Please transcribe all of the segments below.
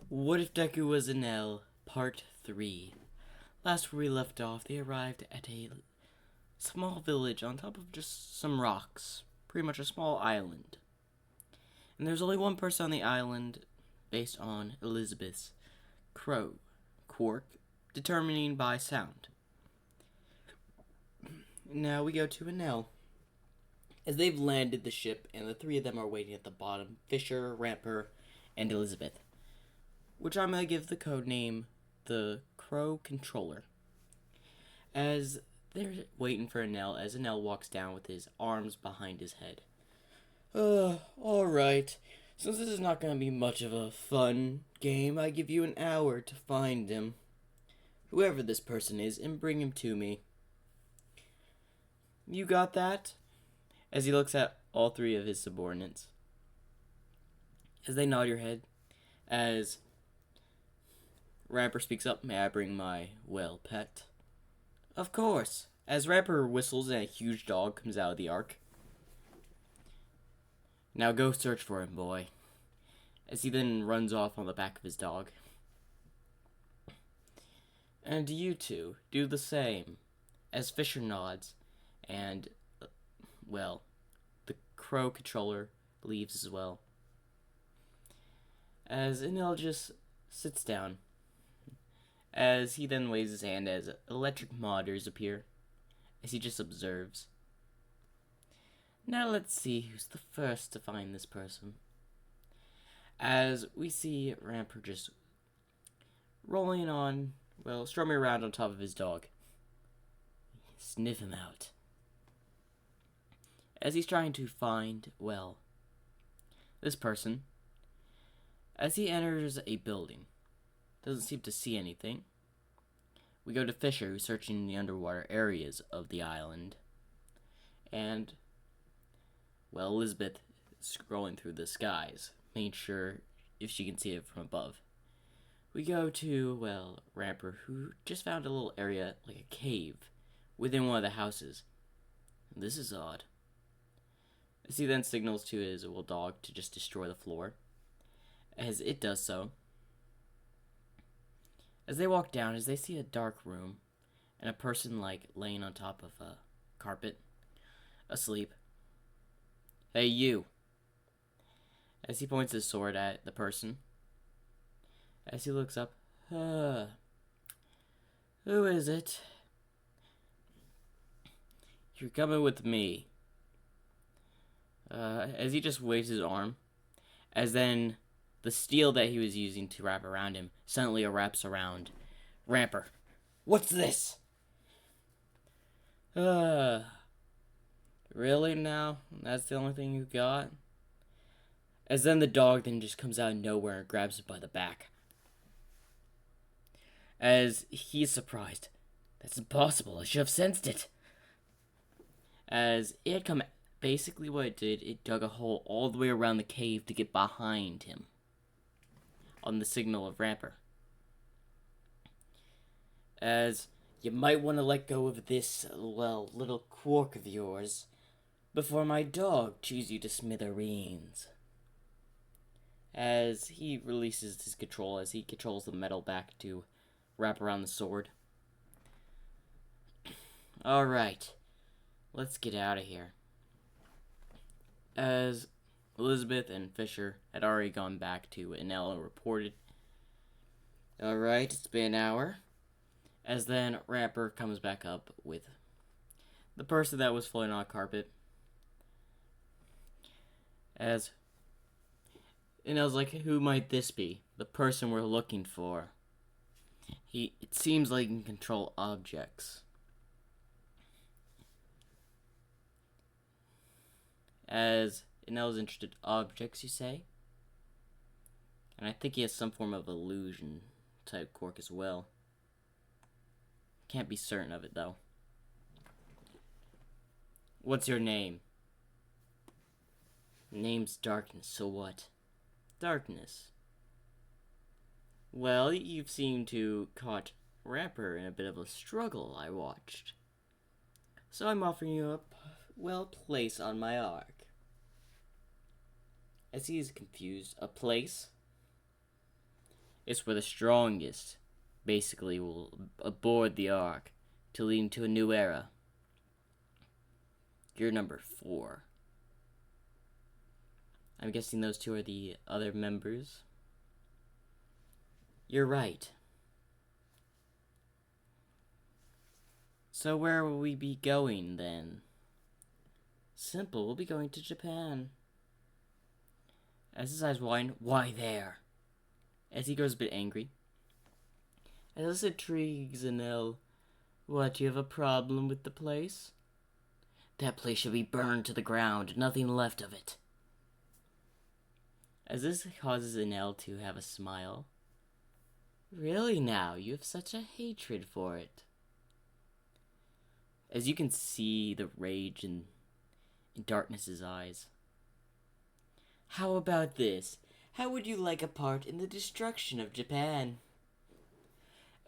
What if Deku was Enel? Part 3. Last where we left off, they arrived at a small village on top of just some rocks. Pretty much a small island. And there's only one person on the island based on Elizabeth's crow quirk, determining by sound. Now we go to Enel. As they've landed the ship, and the three of them are waiting at the bottom, Fisher, Ramper, and Elizabeth, which I'm going to give the code name the Crow Controller. As they're waiting for Enel, as Enel walks down with his arms behind his head. Alright. Since this is not going to be much of a fun game, I give you an hour to find him. Whoever this person is, and bring him to me. You got that? As he looks at all three of his subordinates. As they nod your head, as Rapper speaks up, may I bring my, pet? Of course. As Rapper whistles and a huge dog comes out of the ark. Now go search for him, boy. As he then runs off on the back of his dog. And you two, do the same. As Fisher nods, and, the Crow Controller leaves as well. As Enel just sits down. As he then waves his hand as electric monitors appear. As he just observes. Now let's see who's the first to find this person. As we see Ramper just rolling on, strumming around on top of his dog. Sniff him out. As he's trying to find, this person. As he enters a building, doesn't seem to see anything. We go to Fisher, who's searching the underwater areas of the island. And, Elizabeth is scrolling through the skies, making sure if she can see it from above. We go to, Ramper, who just found a little area, like a cave, within one of the houses. This is odd. As he then signals to his dog to just destroy the floor. As it does so. As they walk down, as they see a dark room, and a person, laying on top of a carpet, asleep. Hey, you. As he points his sword at the person. As he looks up. Who is it? You're coming with me. As he just waves his arm. As then the steel that he was using to wrap around him suddenly wraps around Ramper. What's this? Really now? That's the only thing you got? As then the dog then just comes out of nowhere and grabs it by the back. As he's surprised. That's impossible. I should have sensed it. As it had come, basically what it did, it dug a hole all the way around the cave to get behind him. On the signal of Ramper. As you might want to let go of this, little quirk of yours before my dog chews you to smithereens. As he releases his control, as he controls the metal back to wrap around the sword. Alright, let's get out of here. As Elizabeth and Fisher had already gone back to Enel and reported. Alright, it's been an hour. As then Ramper comes back up with the person that was floating on a carpet. As Enel's like, who might this be? The person we're looking for. It seems like he can control objects. As Enel's interested in objects, you say? And I think he has some form of illusion type quirk as well. Can't be certain of it, though. What's your name? Name's Darkness, so what? Darkness. Well, you've seemed to caught Ramper in a bit of a struggle, I watched. So I'm offering you a, place on my ark. As he is confused, a place? It's where the strongest basically will aboard the Ark to lead into a new era. You're number 4. I'm guessing those two are the other members. You're right. So where will we be going then? Simple, we'll be going to Japan. As his eyes widen, why there? As he grows a bit angry. As this intrigues Enel, what, you have a problem with the place? That place should be burned to the ground, nothing left of it. As this causes Enel to have a smile. Really now, you have such a hatred for it. As you can see the rage in Darkness's eyes. How about this? How would you like a part in the destruction of Japan?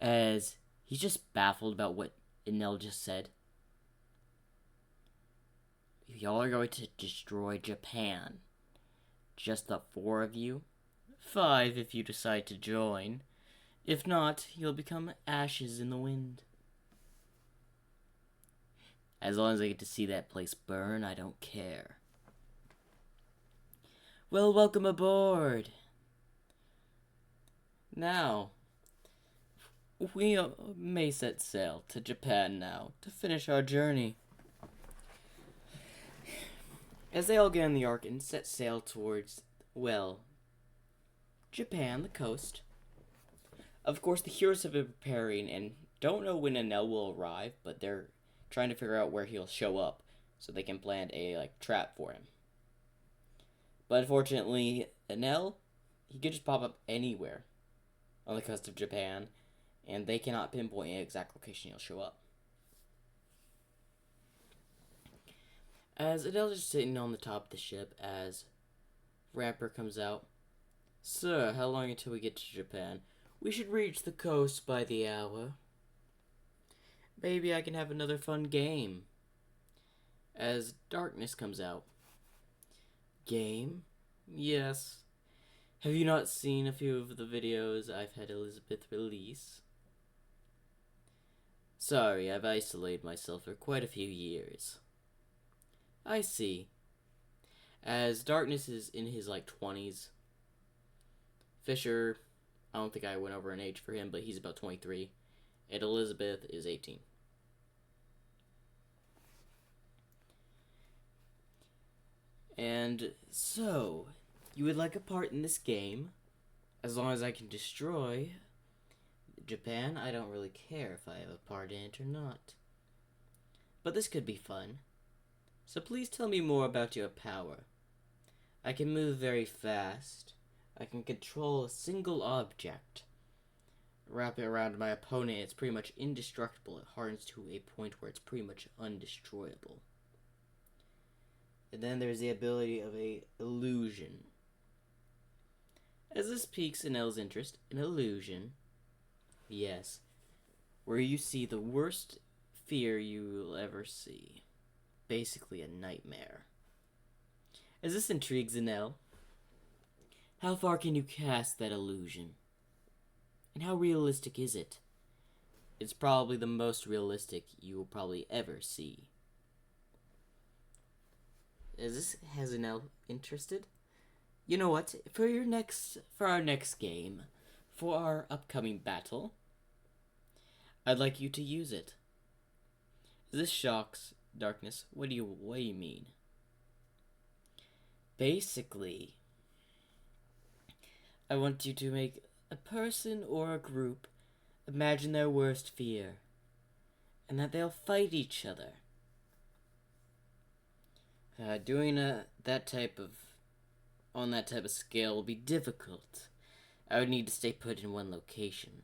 As he's just baffled about what Enel just said. Y'all are going to destroy Japan. Just the 4 of you? 5 if you decide to join. If not, you'll become ashes in the wind. As long as I get to see that place burn, I don't care. Well, welcome aboard. Now, we may set sail to Japan now to finish our journey. As they all get on the Ark and set sail towards, well, Japan, the coast. Of course, the heroes have been preparing and don't know when Enel will arrive, but they're trying to figure out where he'll show up so they can plan a trap for him. But unfortunately, Enel, he could just pop up anywhere on the coast of Japan, and they cannot pinpoint an exact location he'll show up. As Enel's just sitting on the top of the ship, as Rapper comes out. Sir, how long until we get to Japan? We should reach the coast by the hour. Maybe I can have another fun game. As Darkness comes out. Game? Yes. Have you not seen a few of the videos I've had Elizabeth release? Sorry, I've isolated myself for quite a few years. I see. As Darkness is in his 20s. Fisher, I don't think I went over an age for him, but he's about 23. And Elizabeth is 18. And so, you would like a part in this game? As long as I can destroy Japan, I don't really care if I have a part in it or not. But this could be fun. So please tell me more about your power. I can move very fast. I can control a single object. Wrap it around my opponent, it's pretty much indestructible. It hardens to a point where it's pretty much undestroyable. And then there's the ability of a illusion. As this piques Enel's interest, an illusion, yes, where you see the worst fear you will ever see. Basically a nightmare. As this intrigues Enel, how far can you cast that illusion? And how realistic is it? It's probably the most realistic you will probably ever see. Has Enel interested? You know what? For our next game, for our upcoming battle, I'd like you to use it. This shocks Darkness. What do you mean? Basically, I want you to make a person or a group imagine their worst fear, and that they'll fight each other. Doing that type of scale will be difficult. I would need to stay put in one location.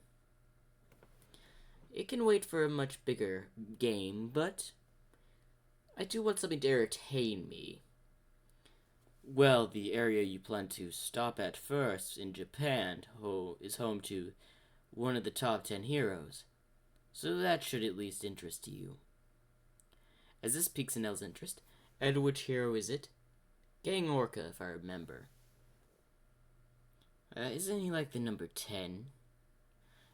It can wait for a much bigger game, but I do want something to entertain me. Well, the area you plan to stop at first in Japan is home to one of the top 10 heroes, so that should at least interest you. As this piques Enel's interest, and which hero is it? Gang Orca, if I remember. Isn't he like the number 10?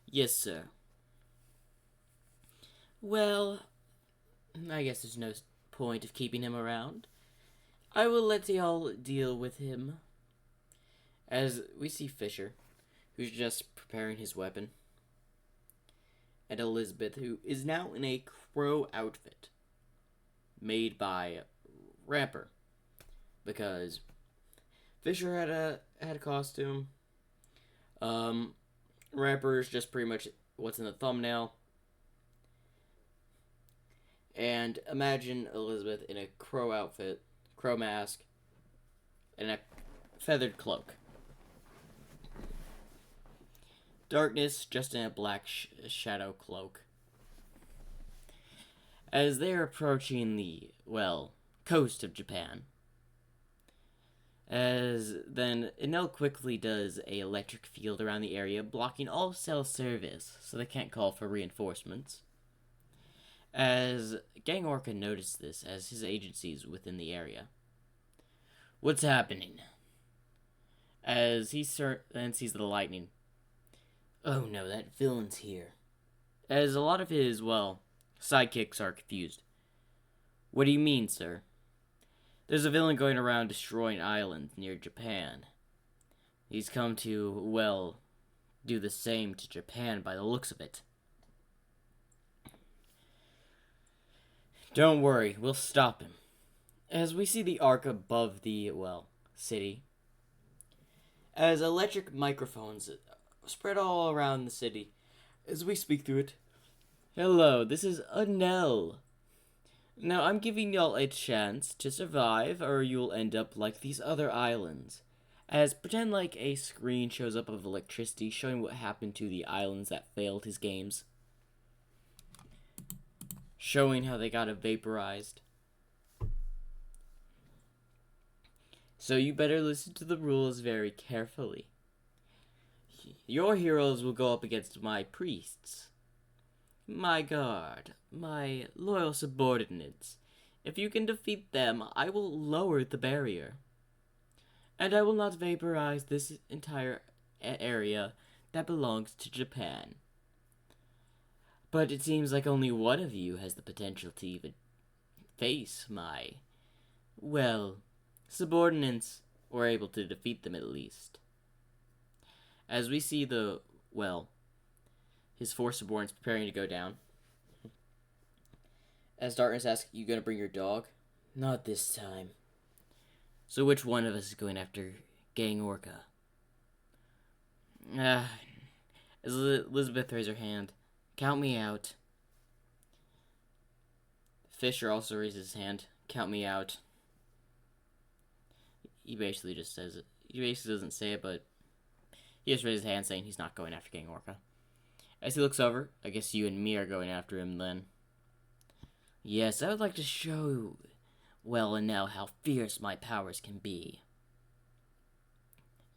Yes, sir. Well, I guess there's no point of keeping him around. I will let y'all deal with him. As we see Fisher, who's just preparing his weapon, and Elizabeth, who is now in a crow outfit made by Rapper, because Fisher had a costume. Rapper is just pretty much what's in the thumbnail. And imagine Elizabeth in a crow outfit, crow mask, and a feathered cloak. Darkness just in a black shadow cloak. As they are approaching the, coast of Japan. As then Enel quickly does a electric field around the area, blocking all cell service, so they can't call for reinforcements. As Gang Orca noticed this as his agencies within the area. What's happening? As he then sees the lightning. Oh no, that villain's here. As a lot of his, sidekicks are confused. What do you mean, sir? There's a villain going around destroying islands near Japan. He's come to, do the same to Japan by the looks of it. Don't worry, we'll stop him. As we see the arc above the, city. As electric microphones spread all around the city as we speak through it. Hello, this is Enel. Now, I'm giving y'all a chance to survive, or you'll end up like these other islands. As pretend like a screen shows up of electricity showing what happened to the islands that failed his games. Showing how they got vaporized. So you better listen to the rules very carefully. Your heroes will go up against my priests, my guard, my loyal subordinates. If you can defeat them, I will lower the barrier. And I will not vaporize this entire area that belongs to Japan. But it seems like only one of you has the potential to even face my, subordinates, or able to defeat them at least. As we see his 4 subordinates preparing to go down. As Darkness asks, you gonna bring your dog? Not this time. So which one of us is going after Gang Orca? As Elizabeth raises her hand. Count me out. Fisher also raises his hand. Count me out. He basically just says it. He basically doesn't say it, but he just raises his hand saying he's not going after Gang Orca. As he looks over, I guess you and me are going after him then. Yes, I would like to show, Enel, how fierce my powers can be.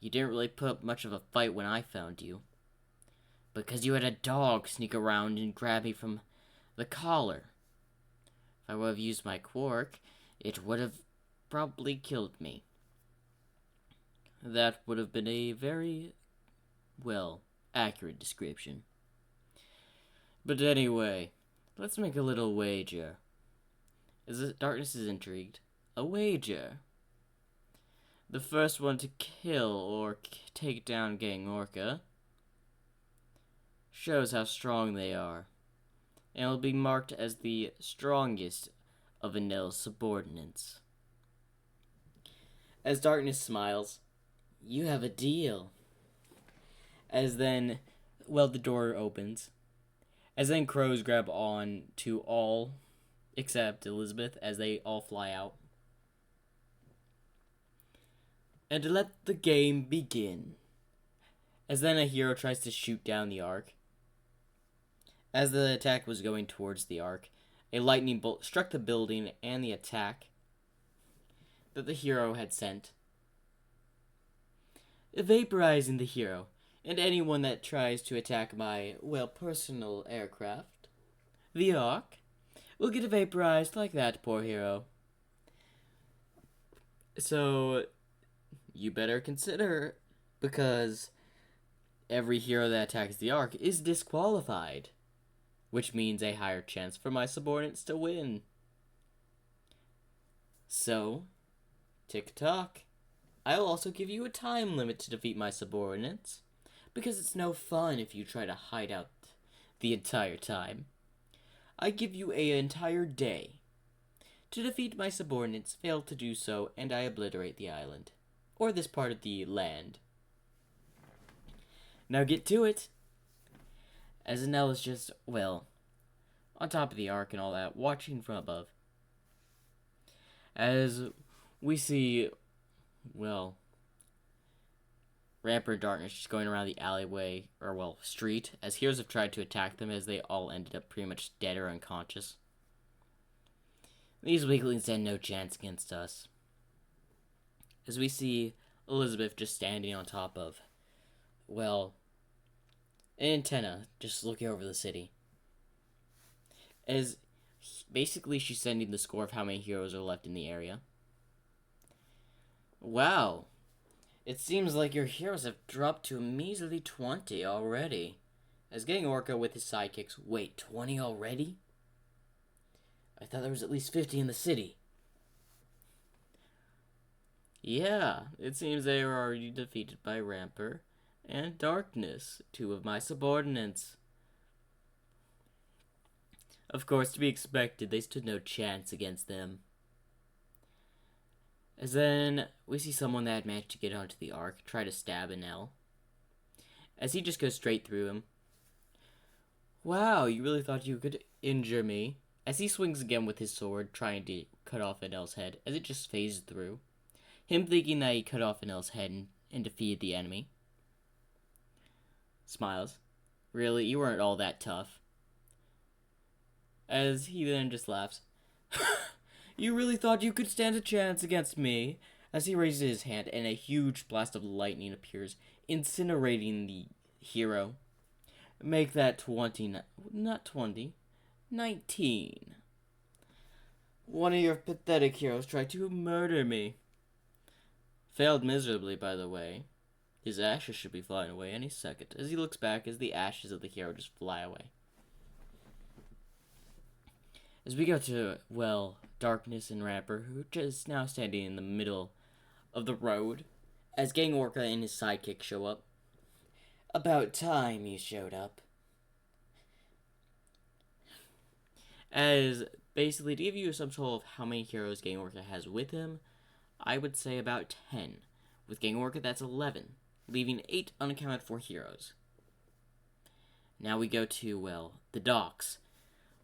You didn't really put up much of a fight when I found you. Because you had a dog sneak around and grab me from the collar. If I would have used my quirk, it would have probably killed me. That would have been a very, accurate description. But anyway, let's make a little wager. Darkness is intrigued. A wager. The first one to kill or take down Gang Orca shows how strong they are, and will be marked as the strongest of Enel's subordinates. As Darkness smiles, you have a deal. As then, the door opens. As then crows grab on to all except Elizabeth as they all fly out. And let the game begin. As then a hero tries to shoot down the arc. As the attack was going towards the arc, a lightning bolt struck the building and the attack that the hero had sent, vaporizing the hero and anyone that tries to attack my, personal aircraft, the Ark, will get vaporized like that poor hero. So, you better consider because every hero that attacks the Ark is disqualified, which means a higher chance for my subordinates to win. So, tick-tock. I'll also give you a time limit to defeat my subordinates, because it's no fun if you try to hide out the entire time. I give you an entire day. To defeat my subordinates, fail to do so, and I obliterate the island. Or this part of the land. Now get to it! As Enel is just, well, on top of the Ark and all that, watching from above. As we see, well, Ramper and Darkness just going around the alleyway, or well, street, as heroes have tried to attack them as they all ended up pretty much dead or unconscious. These weaklings had no chance against us. As we see Elizabeth just standing on top of, well, an antenna, just looking over the city. As basically she's sending the score of how many heroes are left in the area. Wow. It seems like your heroes have dropped to a measly 20 already. As Gang Orca with his sidekicks, wait, 20 already? I thought there was at least 50 in the city. Yeah, it seems they are already defeated by Ramper and Darkness, two of my subordinates. Of course, to be expected, they stood no chance against them. As then, we see someone that had managed to get onto the Ark try to stab Enel. As he just goes straight through him. Wow, you really thought you could injure me? As he swings again with his sword, trying to cut off Enel's head, as it just phases through. Him thinking that he cut off Enel's head and defeated the enemy. Smiles. Really, you weren't all that tough. As he then just laughs. You really thought you could stand a chance against me? As he raises his hand and a huge blast of lightning appears, incinerating the hero. Make that 20, not 20, 19. One of your pathetic heroes tried to murder me. Failed miserably, by the way. His ashes should be flying away any second, as he looks back as the ashes of the hero just fly away. As we go to, well, Darkness and Ramper, who are just now standing in the middle of the road, as Gang Orca and his sidekick show up. About time you showed up. As basically to give you some total of how many heroes Gang Orca has with him, I would say about 10. With Gang Orca, that's 11, leaving 8 unaccounted for heroes. Now we go to, well, the docks,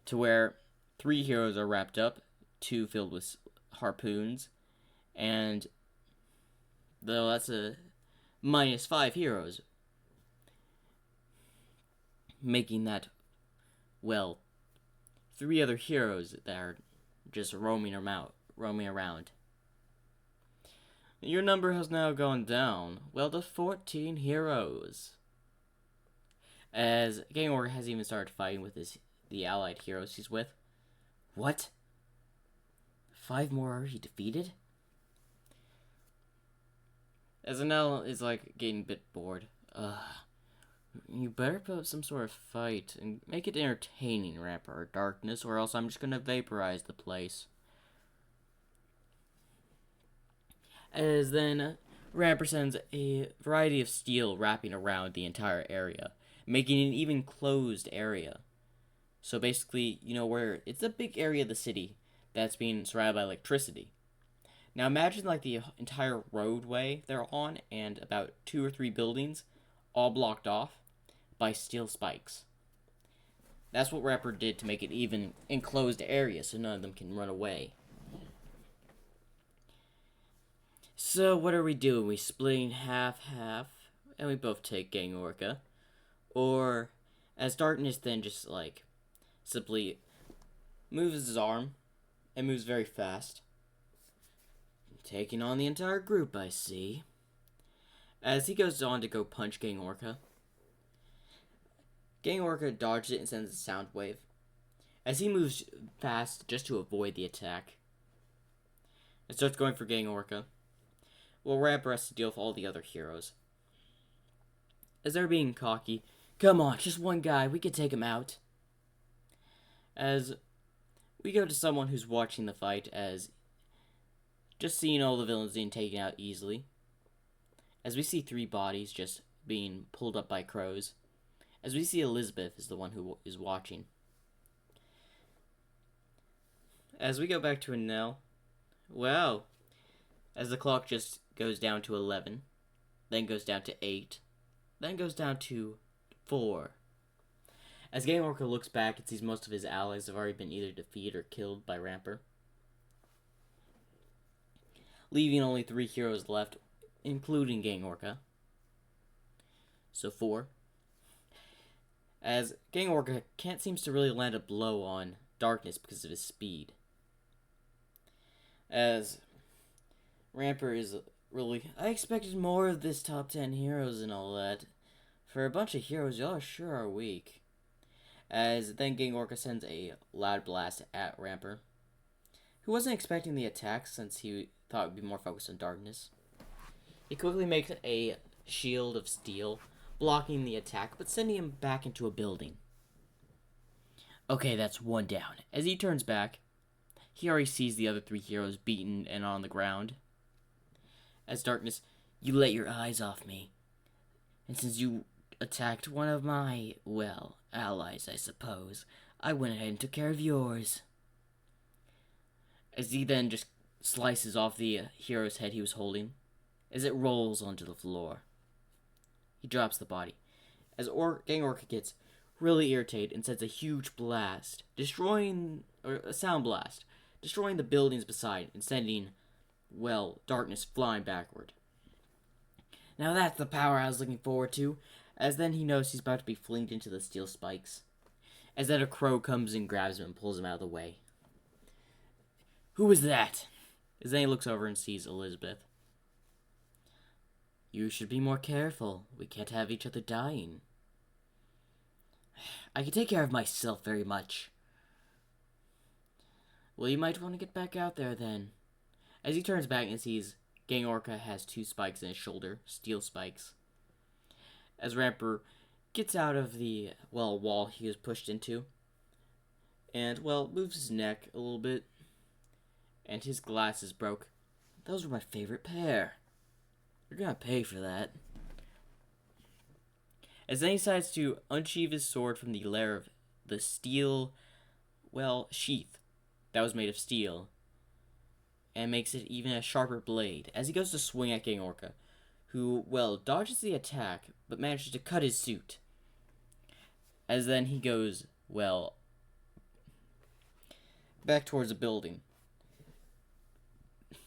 to where 3 heroes are wrapped up, 2 filled with harpoons, and though that's a minus 5 heroes, making that, well, 3 other heroes that are just roaming around. Your number has now gone down, well, to 14 heroes. As Gang Orca has even started fighting with the allied heroes he's with. What? 5 more already defeated? As Enel is getting a bit bored. You better put up some sort of fight and make it entertaining, Ramper or Darkness, or else I'm just gonna vaporize the place. As then Ramper sends a variety of steel wrapping around the entire area, making an even closed area. So basically, where it's a big area of the city that's being surrounded by electricity. Now imagine the entire roadway they're on and about 2 or 3 buildings all blocked off by steel spikes. That's what Rapper did to make it even enclosed area so none of them can run away. So what are we doing? We splitting half, and we both take Gang Orca? Or, as Darkness then just simply moves his arm and moves very fast, taking on the entire group, I see. As he goes on to go punch Gang Orca, Gang Orca dodges it and sends a sound wave. As he moves fast just to avoid the attack, and starts going for Gang Orca, well, Ramper has to deal with all the other heroes. As they're being cocky, come on, just one guy, we could take him out. As we go to someone who's watching the fight, as just seeing all the villains being taken out easily. As we see 3 bodies just being pulled up by crows. As we see Elizabeth is the one who is watching. As we go back to Enel, wow. As the clock just goes down to 11, then goes down to 8, then goes down to 4. As Gang Orca looks back and sees most of his allies have already been either defeated or killed by Ramper, leaving only 3 heroes left, including Gang Orca. So 4. As Gang Orca can't seem to really land a blow on Darkness because of his speed. As Ramper is really, I expected more of this top 10 heroes and all that. For a bunch of heroes, y'all sure are weak. As then Gang Orca sends a loud blast at Ramper, who wasn't expecting the attack since he thought it would be more focused on Darkness. He quickly makes a shield of steel, blocking the attack, but sending him back into a building. Okay, that's 1 down. As he turns back, he already sees the other 3 heroes beaten and on the ground. As Darkness, you let your eyes off me. And since you attacked one of my, well, allies, I suppose, I went ahead and took care of yours. As he then just slices off the hero's head he was holding, as it rolls onto the floor. He drops the body. As Gang Orca gets really irritated and sends a huge blast, a sound blast, destroying the buildings beside and sending, well, Darkness flying backward. Now that's the power I was looking forward to, as then he knows he's about to be flinged into the steel spikes. As then a crow comes and grabs him and pulls him out of the way. Who is that? As then he looks over and sees Elizabeth. You should be more careful. We can't have each other dying. I can take care of myself very much. Well, you might want to get back out there then. As he turns back and sees Gang Orca has 2 spikes in his shoulder, steel spikes. As Ramper gets out of the, well, wall he was pushed into, and, well, moves his neck a little bit, and his glasses broke. Those were my favorite pair. You're gonna pay for that. As then he decides to unsheath his sword from the lair of the steel, well, sheath that was made of steel, and makes it even a sharper blade, as he goes to swing at Gang Orca, who, well, dodges the attack, but manages to cut his suit. As then he goes, well, back towards the building.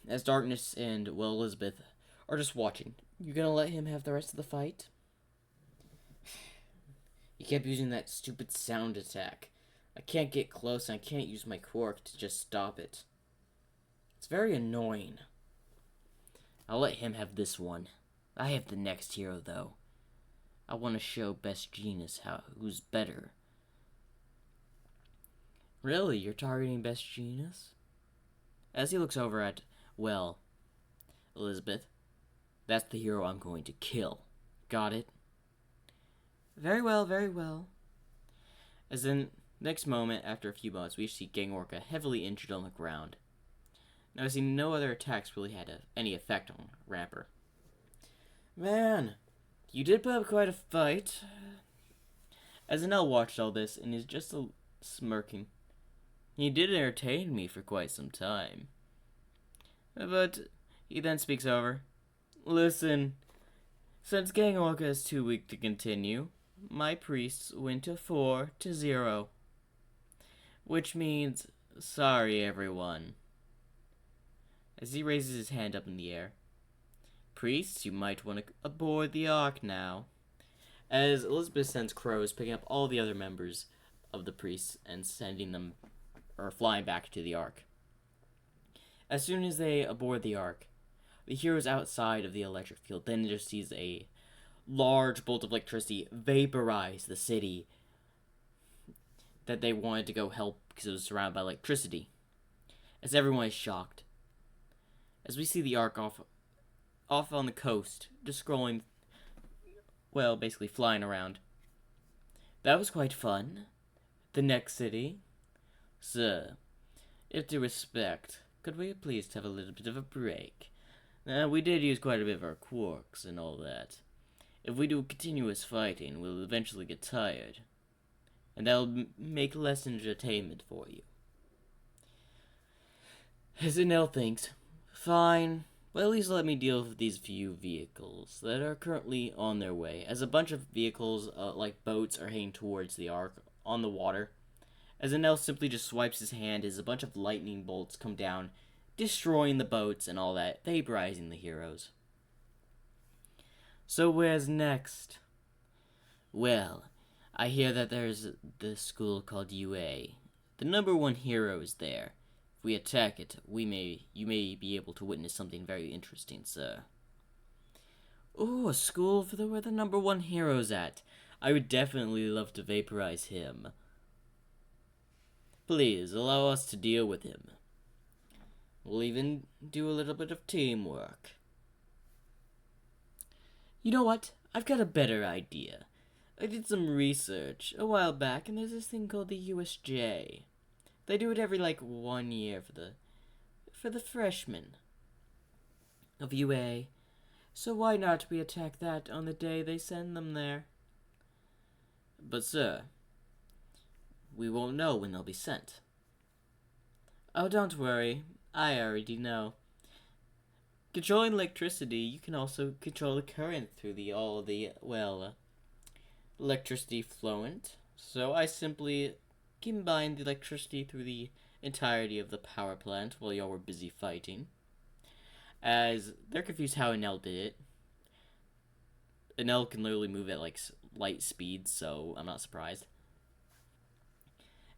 As Darkness and, well, Elizabeth are just watching. You gonna let him have the rest of the fight? He kept using that stupid sound attack. I can't get close and I can't use my quirk to just stop it. It's very annoying. I'll let him have this one. I have the next hero, though. I want to show Best Genius who's better. Really? You're targeting Best Genius? As he looks over at, well, Elizabeth, that's the hero I'm going to kill. Got it? Very well, very well. As in, next moment, after a few moments, we see Gang Orca heavily injured on the ground. Noticing no other attacks really had any effect on Ramper. Man, you did put up quite a fight. As Enel watched all this and is just smirking. He did entertain me for quite some time. But he then speaks over. Listen, since Gang Orca is too weak to continue, my priests went to 4-0. Which means, sorry everyone. As he raises his hand up in the air. Priests, you might want to aboard the Ark now. As Elizabeth sends crows picking up all the other members of the priests and sending them, or flying back to the Ark. As soon as they aboard the Ark, the heroes outside of the electric field then just sees a large bolt of electricity vaporize the city that they wanted to go help because it was surrounded by electricity. As everyone is shocked. As we see the Ark off on the coast, just scrolling, well, basically flying around. That was quite fun. The next city. Sir, if due respect, could we please have a little bit of a break? We did use quite a bit of our quirks and all that. If we do continuous fighting, we'll eventually get tired. And that'll make less entertainment for you. As Enel thinks, fine. Well, at least let me deal with these few vehicles that are currently on their way, as a bunch of vehicles, like boats, are heading towards the Ark on the water. As Enel simply just swipes his hand as a bunch of lightning bolts come down, destroying the boats and all that, vaporizing the heroes. So where's next? Well, I hear that there's this school called UA. The number one hero is there. If we attack it, you may be able to witness something very interesting, sir. Ooh, a school for where the number one hero's at. I would definitely love to vaporize him. Please, allow us to deal with him. We'll even do a little bit of teamwork. You know what? I've got a better idea. I did some research a while back, and there's this thing called the USJ. They do it every, 1 year for the freshmen of UA. So why not we attack that on the day they send them there? But sir, we won't know when they'll be sent. Oh, don't worry. I already know. Controlling electricity, you can also control the current through electricity fluent. So I simply combined the electricity through the entirety of the power plant while y'all were busy fighting. As they're confused how Enel did it. Enel can literally move at light speed, so I'm not surprised.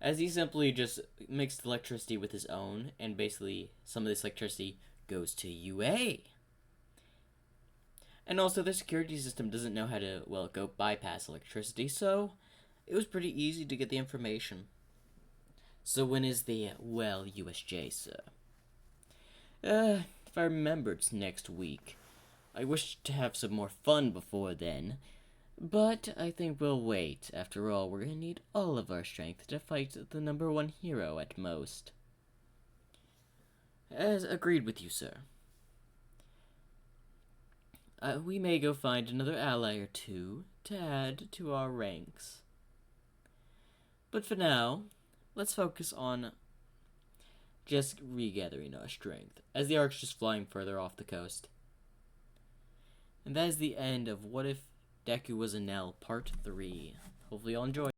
As he simply just mixed electricity with his own, and basically some of this electricity goes to UA. And also their security system doesn't know how to, go bypass electricity, so it was pretty easy to get the information. So when is the, USJ, sir? If I remember, it's next week. I wish to have some more fun before then, but I think we'll wait. After all, we're gonna need all of our strength to fight the number one hero at most. As agreed with you, sir. We may go find another ally or two to add to our ranks. But for now, let's focus on just regathering our strength, as the Ark's just flying further off the coast. And that is the end of What If Deku Was Enel Part 3. Hopefully y'all enjoy.